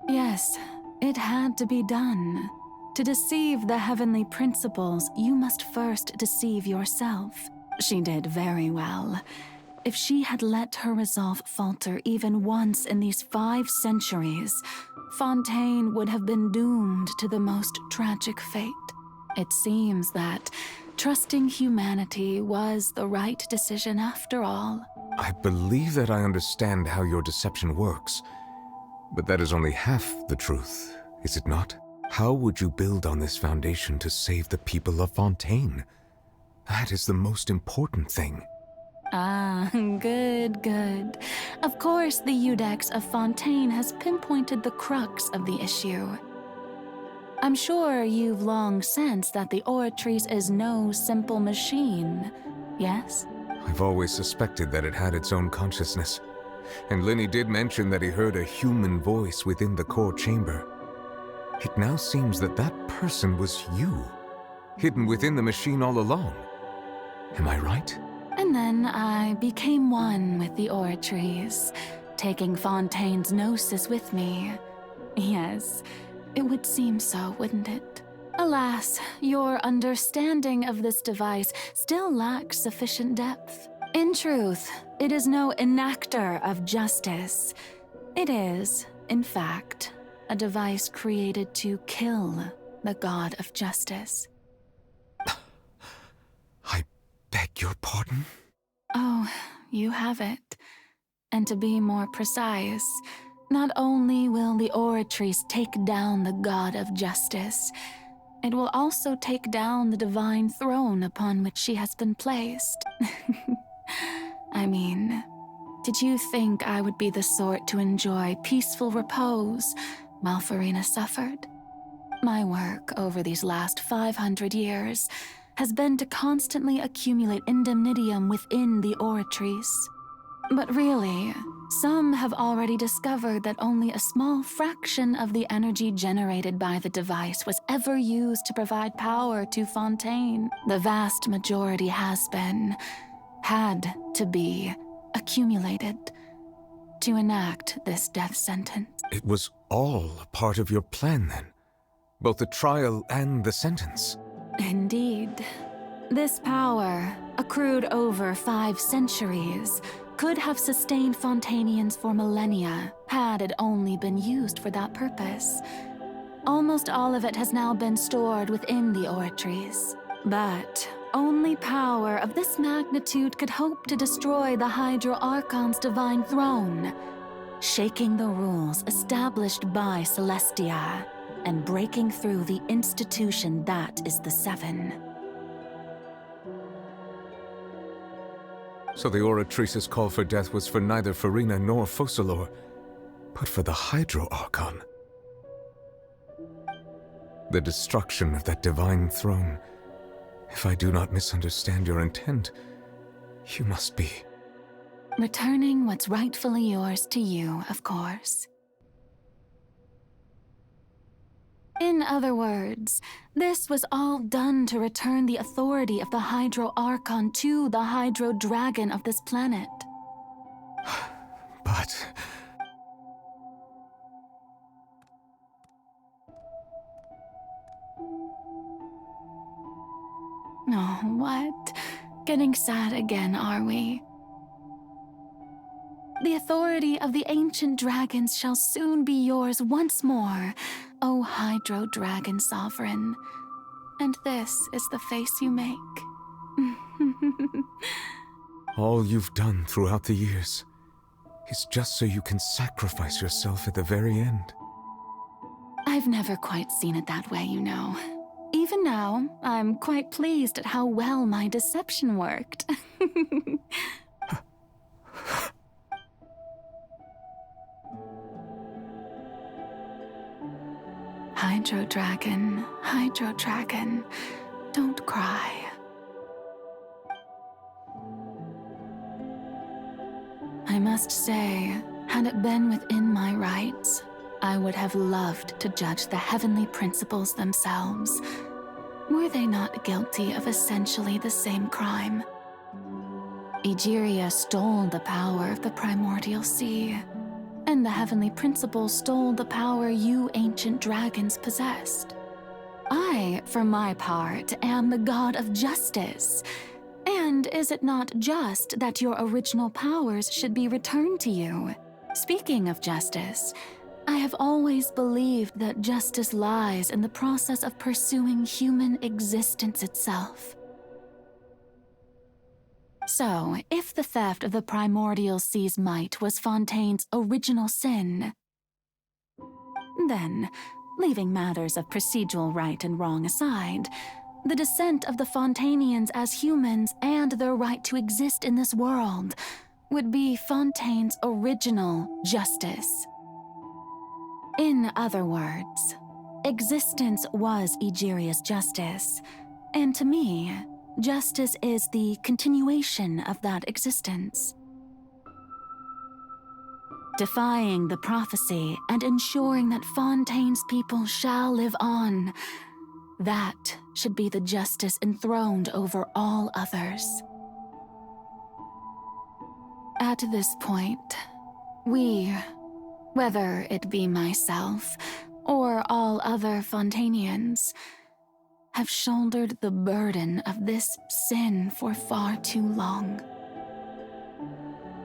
Yes, it had to be done. To deceive the heavenly principles, you must first deceive yourself. She did very well. If she had let her resolve falter even once in these 5 centuries, Fontaine would have been doomed to the most tragic fate. It seems that trusting humanity was the right decision after all. I believe that I understand how your deception works, but that is only half the truth, is it not? How would you build on this foundation to save the people of Fontaine? That is the most important thing. Ah, good. Of course, the Iudex of Fontaine has pinpointed the crux of the issue. I'm sure you've long sensed that the Oratrice is no simple machine, yes? I've always suspected that it had its own consciousness, and Lenny did mention that he heard a human voice within the core chamber. It now seems that that person was you, hidden within the machine all along. Am I right? And then I became one with the Oratrice, taking Fontaine's gnosis with me. Yes, it would seem so, wouldn't it? Alas, your understanding of this device still lacks sufficient depth. In truth, it is no enactor of justice. It is, in fact, a device created to kill the god of justice. I beg your pardon? Oh, you have it. And to be more precise, not only will the Oratrice take down the god of justice, it will also take down the divine throne upon which she has been placed. I mean, did you think I would be the sort to enjoy peaceful repose while Farina suffered? My work over these last 500 years has been to constantly accumulate indemnitium within the Oratrice. But really, some have already discovered that only a small fraction of the energy generated by the device was ever used to provide power to Fontaine. The vast majority had to be, accumulated to enact this death sentence. It was all a part of your plan then? Both the trial and the sentence? Indeed. This power, accrued over 5 centuries, could have sustained Fontainians for millennia had it only been used for that purpose. Almost all of it has now been stored within the Oratrice. But only power of this magnitude could hope to destroy the Hydro Archon's divine throne, shaking the rules established by Celestia and breaking through the institution that is the Seven. So the Oratrice's call for death was for neither Farina nor Focalor, but for the Hydro Archon. The destruction of that divine throne. If I do not misunderstand your intent, you must be... Returning what's rightfully yours to you, of course. In other words, this was all done to return the authority of the Hydro Archon to the Hydro Dragon of this planet. But... Oh, what? Getting sad again, are we? The authority of the ancient dragons shall soon be yours once more, O Hydro Dragon Sovereign. And this is the face you make. all you've done throughout the years is just so you can sacrifice yourself at the very end. I've never quite seen it that way, you know. Even now, I'm quite pleased at how well my deception worked. Hydro Dragon, don't cry. I must say, had it been within my rights, I would have loved to judge the heavenly principles themselves. Were they not guilty of essentially the same crime? Egeria stole the power of the primordial sea, and the heavenly principle stole the power you ancient dragons possessed. I, for my part, am the god of justice. And is it not just that your original powers should be returned to you? Speaking of justice, I have always believed that justice lies in the process of pursuing human existence itself. So, if the theft of the primordial sea's might was Fontaine's original sin, then, leaving matters of procedural right and wrong aside, the descent of the Fontainians as humans and their right to exist in this world would be Fontaine's original justice. In other words, existence was Egeria's justice, and to me, justice is the continuation of that existence. Defying the prophecy and ensuring that Fontaine's people shall live on, that should be the justice enthroned over all others. At this point, we, whether it be myself or all other Fontainians, have shouldered the burden of this sin for far too long.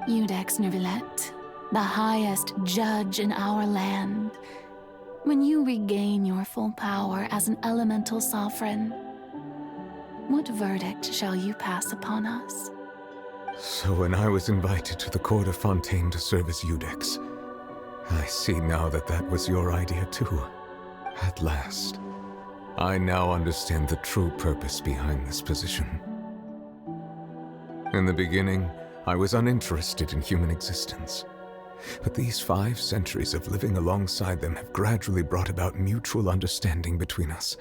Iudex Neuvillette, the highest judge in our land, when you regain your full power as an elemental sovereign, what verdict shall you pass upon us? So when I was invited to the court of Fontaine to serve as Iudex, I see now that that was your idea too. At last, I now understand the true purpose behind this position. In the beginning, I was uninterested in human existence. But these 5 centuries of living alongside them have gradually brought about mutual understanding between us.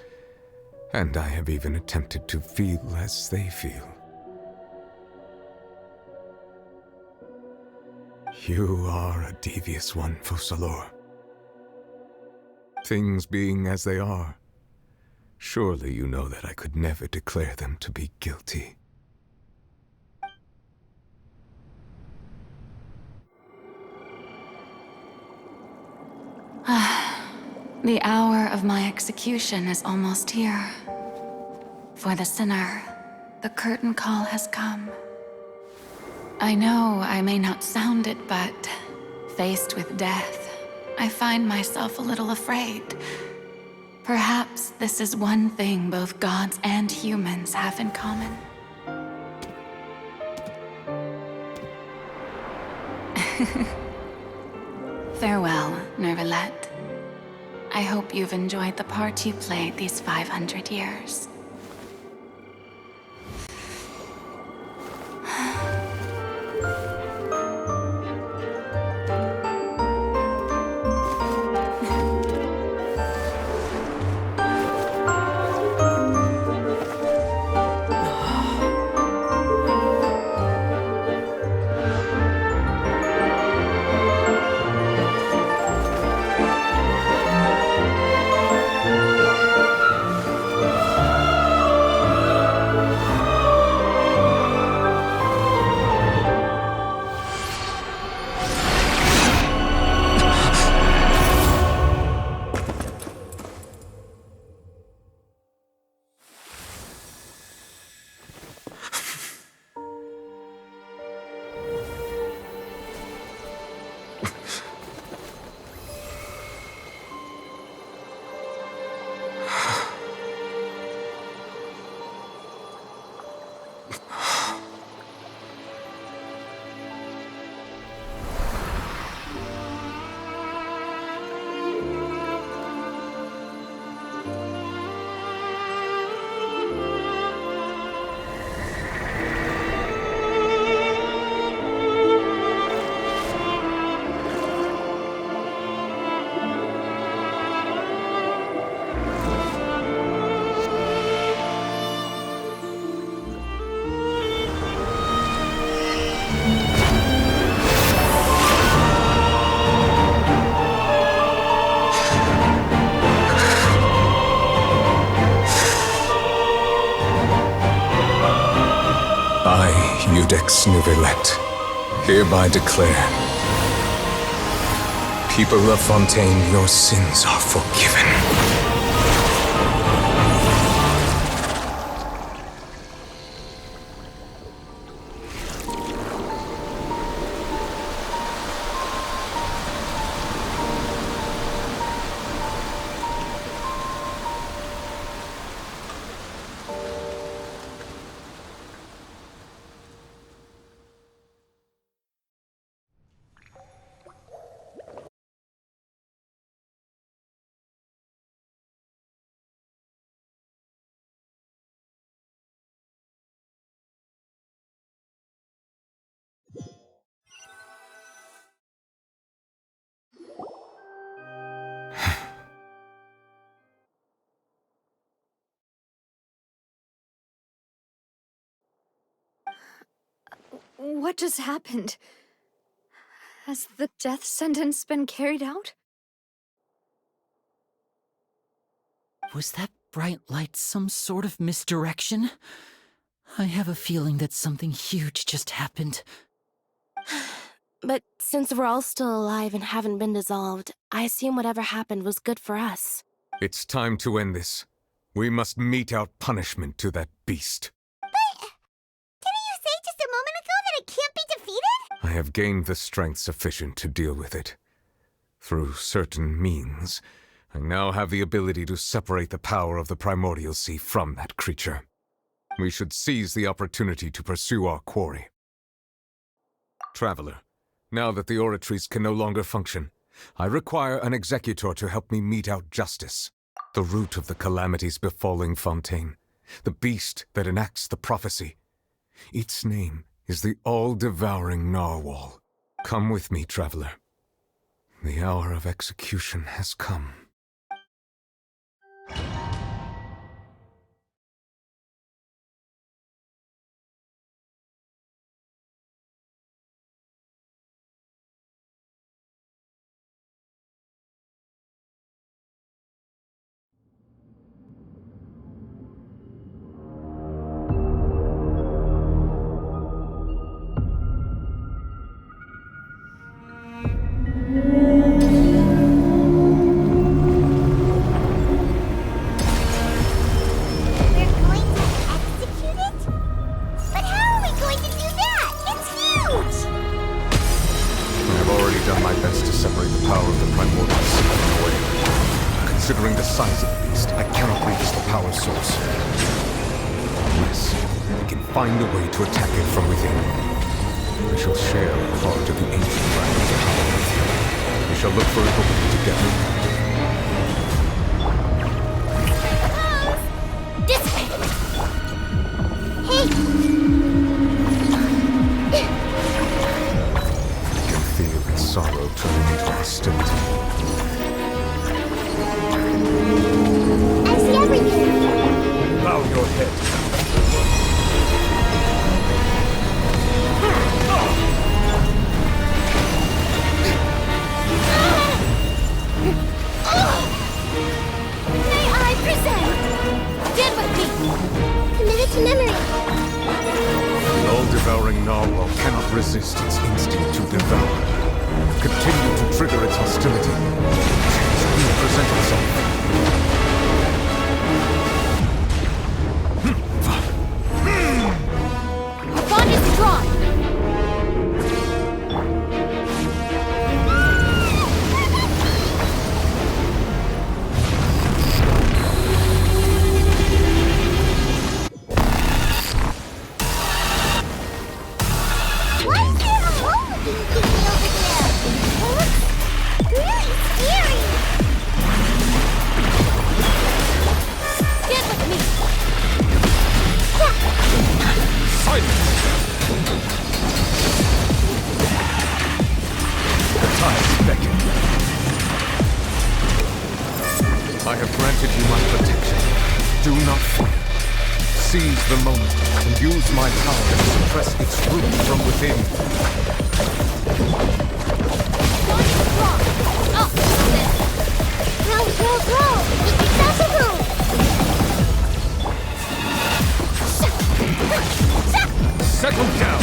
And I have even attempted to feel as they feel. You are a devious one, Focalors. Things being as they are, surely you know that I could never declare them to be guilty. The hour of my execution is almost here. For the sinner, the curtain call has come. I know I may not sound it, but faced with death, I find myself a little afraid. Perhaps this is one thing both gods and humans have in common. Farewell, Neuvillette. I hope you've enjoyed the part you played these 500 years. I, Iudex Neuvillette, hereby declare People of Fontaine, your sins are forgiven. What just happened? Has the death sentence been carried out? Was that bright light some sort of misdirection? I have a feeling that something huge just happened. But since we're all still alive and haven't been dissolved, I assume whatever happened was good for us. It's time to end this. We must mete out punishment to that beast. Didn't you say just a moment ago that it can't be defeated? I have gained the strength sufficient to deal with it. Through certain means, I now have the ability to separate the power of the Primordial Sea from that creature. We should seize the opportunity to pursue our quarry. Traveler, now that the oratories can no longer function, I require an executor to help me mete out justice. The root of the calamities befalling Fontaine, the beast that enacts the prophecy. Its name is the All-Devouring Narwhal. Come with me, traveler. The hour of execution has come. We're going to execute it? But how are we going to do that? It's huge! I have already done my best to separate the power of the Primordial Sea from the way. Considering the size of the beast, I cannot reach the power source. Unless I can find a way to attack it from within. I shall share a part of the ancient dragon's power with you. We shall look for an opening together. This way! Hey! I can feel its sorrow turning into hostility. I see everything! Bow your head. May I present? Stand with me! Committed to memory! The all-devouring narwhal cannot resist its instinct to devour. Continue to trigger its hostility. Chance will present itself. Our bond is strong! Why is there a hole looking creepy over there? It looks really scary! Stand with me! Silence! The tides beckon. I have granted you my protection. Do not fear. Seize the moment and use my power to suppress its root from within. Bond is strong! Oh, this! Grow, grow, grow! Make yourself a room! Settle down!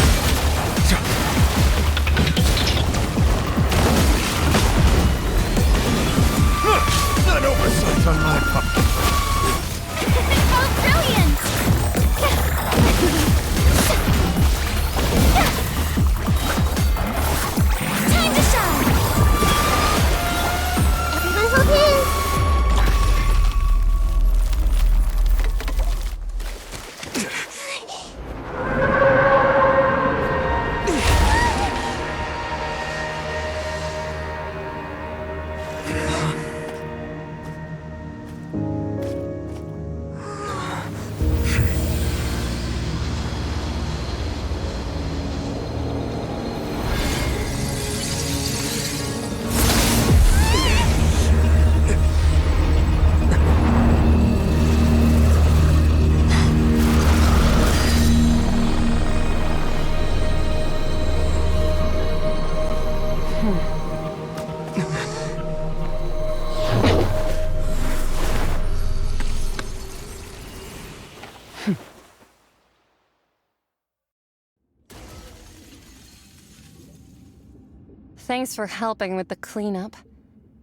Thanks for helping with the cleanup.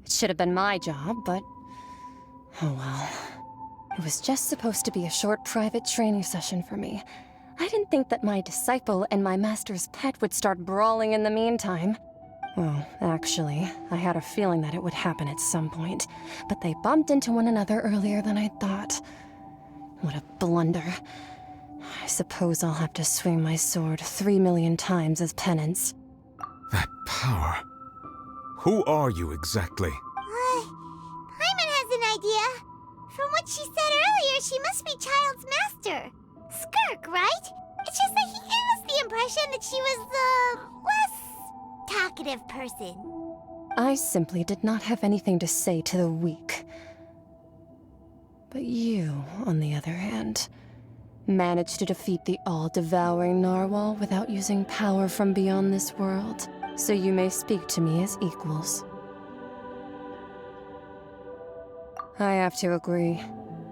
It should have been my job, but... oh well. It was just supposed to be a short private training session for me. I didn't think that my disciple and my master's pet would start brawling in the meantime. Well, actually, I had a feeling that it would happen at some point, but they bumped into one another earlier than I thought. What a blunder. I suppose I'll have to swing my sword 3 million times as penance. That power. Who are you exactly? Paimon has an idea. From what she said earlier, she must be Child's master. Skirk, right? It's just that he gave us the impression that she was the less talkative person. I simply did not have anything to say to the weak. But you, on the other hand, managed to defeat the All-Devouring Narwhal without using power from beyond this world, so you may speak to me as equals. I have to agree.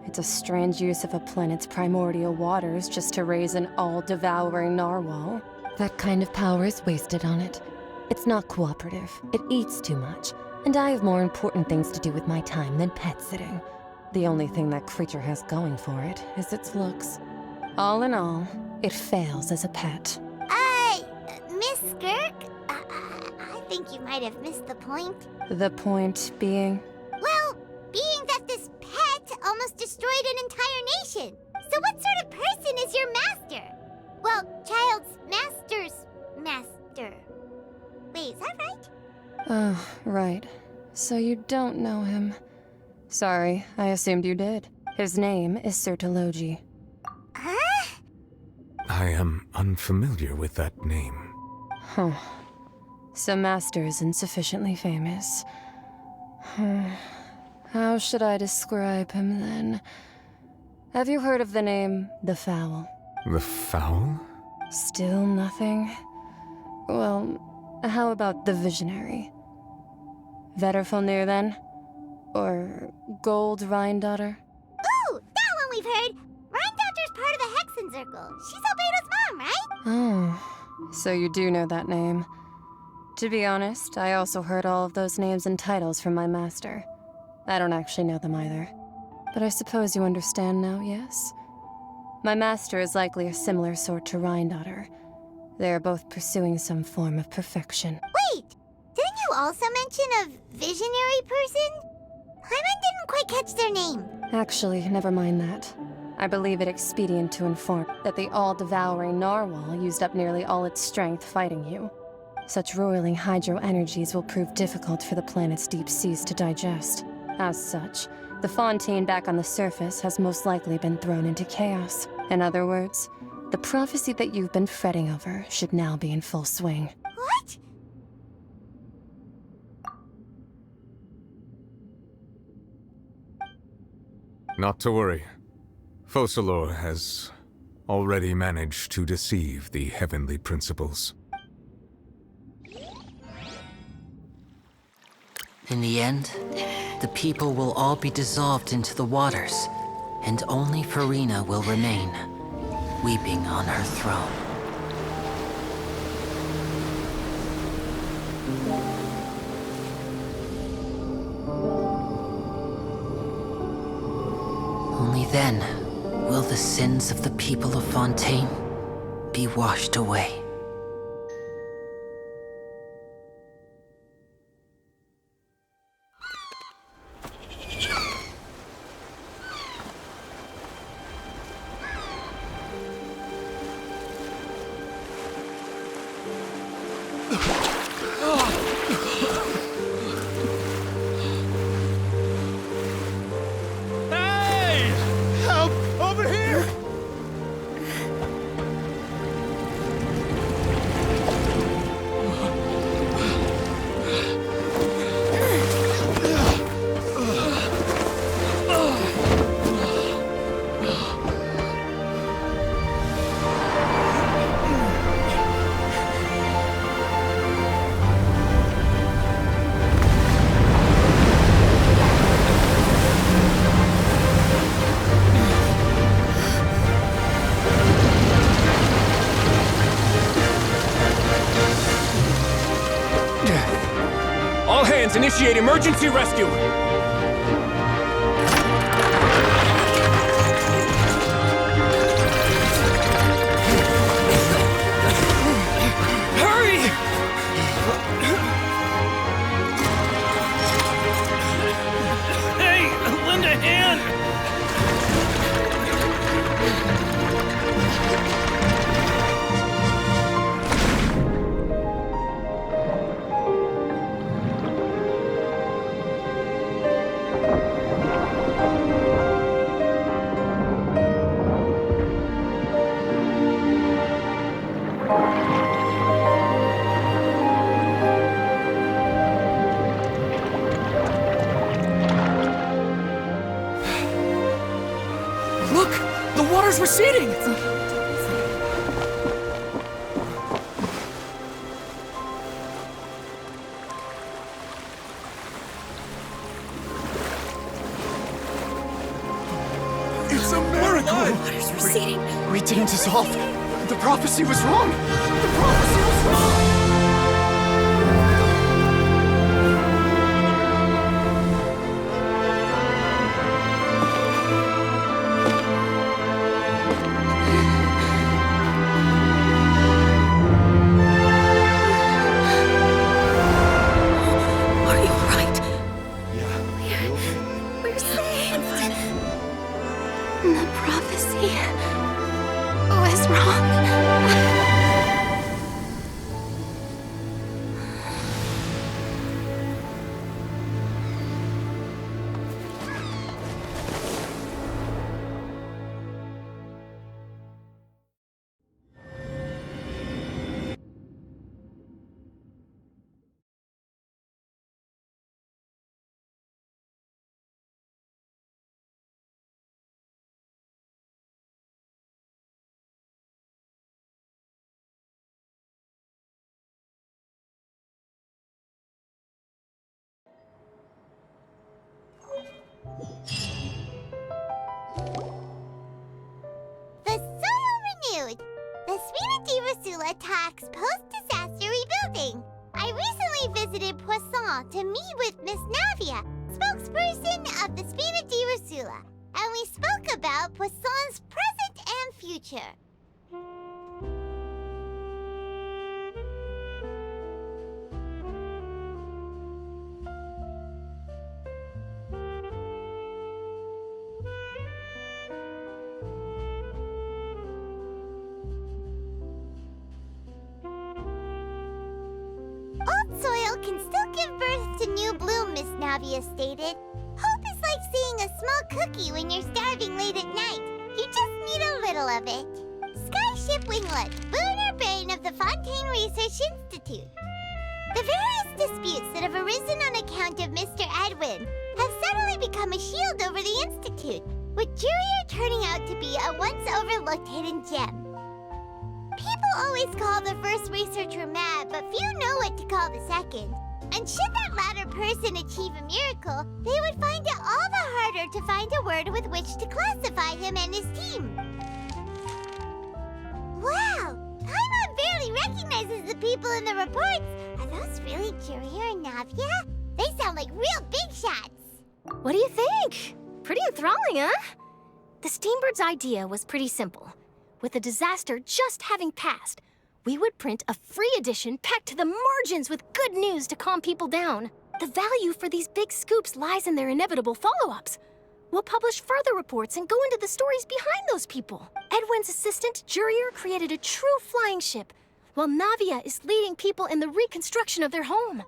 It's a strange use of a planet's primordial waters just to raise an all-devouring narwhal. That kind of power is wasted on it. It's not cooperative, it eats too much, and I have more important things to do with my time than pet sitting. The only thing that creature has going for it is its looks. All in all, it fails as a pet. Miss Skirk? I think you might have missed the point. The point being? Well, being that this pet almost destroyed an entire nation. So what sort of person is your master? Well, Child's master's master. Wait, is that right? Oh, right. So you don't know him. Sorry, I assumed you did. His name is Sertologi. Huh? I am unfamiliar with that name. Huh. So Master isn't sufficiently famous. How should I describe him then? Have you heard of the name The Fowl? The Fowl? Still nothing? Well, how about the Visionary? Vetterfulnir then? Or Gold Rhine-Daughter? Ooh, that one we've heard. Rhine-Daughter's part of the Hexen Circle. She's Albedo's mom, right? Oh, so you do know that name. To be honest, I also heard all of those names and titles from my master. I don't actually know them either. But I suppose you understand now, yes? My master is likely a similar sort to Rhine-Daughter. They are both pursuing some form of perfection. Wait, didn't you also mention a visionary person? Paimon didn't quite catch their name. Actually, never mind that. I believe it expedient to inform that the all-devouring narwhal used up nearly all its strength fighting you. Such roiling hydro energies will prove difficult for the planet's deep seas to digest. As such, the Fontaine back on the surface has most likely been thrown into chaos. In other words, the prophecy that you've been fretting over should now be in full swing. What? Not to worry. Focalor has already managed to deceive the heavenly principles. In the end, the people will all be dissolved into the waters, and only Farina will remain, weeping on her throne. Only then will the sins of the people of Fontaine be washed away. All hands initiate emergency rescue! Hurry! Hey, lend a hand! Look! The water's receding! It's a miracle! The water's receding. We didn't dissolve. The prophecy was wrong! The prophecy was wrong! The prophecy was wrong. The soil renewed. The Spina di Rosula talks post-disaster rebuilding. I recently visited Poisson to meet with Miss Navia, spokesperson of the Spina di Rosula, and we spoke about Poisson's present and future. Old soil can still give birth to new bloom, Miss Navia stated. Hope is like seeing a small cookie when you're starving late at night. You just need a little of it. Skyship Winglet, lunar brain of the Fontaine Research Institute. The various disputes that have arisen on account of Mr. Edwin have suddenly become a shield over the Institute, with Jurier turning out to be a once-overlooked hidden gem. People always call the first researcher mad, but few know what to call the second. And should that latter person achieve a miracle, they would find it all the harder to find a word with which to classify him and his team. Wow! Paimon barely recognizes the people in the reports. Are those really Jurier and Navia? They sound like real big shots. What do you think? Pretty enthralling, huh? The Steambird's idea was pretty simple. With the disaster just having passed, we would print a free edition packed to the margins with good news to calm people down. The value for these big scoops lies in their inevitable follow-ups. We'll publish further reports and go into the stories behind those people. Edwin's assistant, Jurier, created a true flying ship, while Navia is leading people in the reconstruction of their home.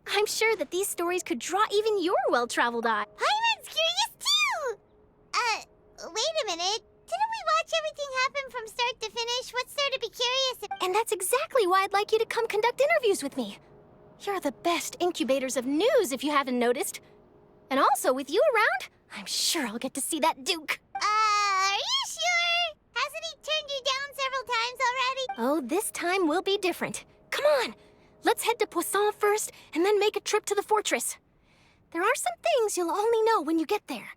I'm sure that these stories could draw even your well-traveled eye. Paimon's curious too! Wait a minute. Didn't we watch everything happen from start to finish? What's there to be curious about? And that's exactly why I'd like you to come conduct interviews with me. You're the best incubators of news, if you haven't noticed. And also, with you around, I'm sure I'll get to see that Duke. Are you sure? Hasn't he turned you down several times already? Oh, this time will be different. Come on, let's head to Poisson first, and then make a trip to the fortress. There are some things you'll only know when you get there.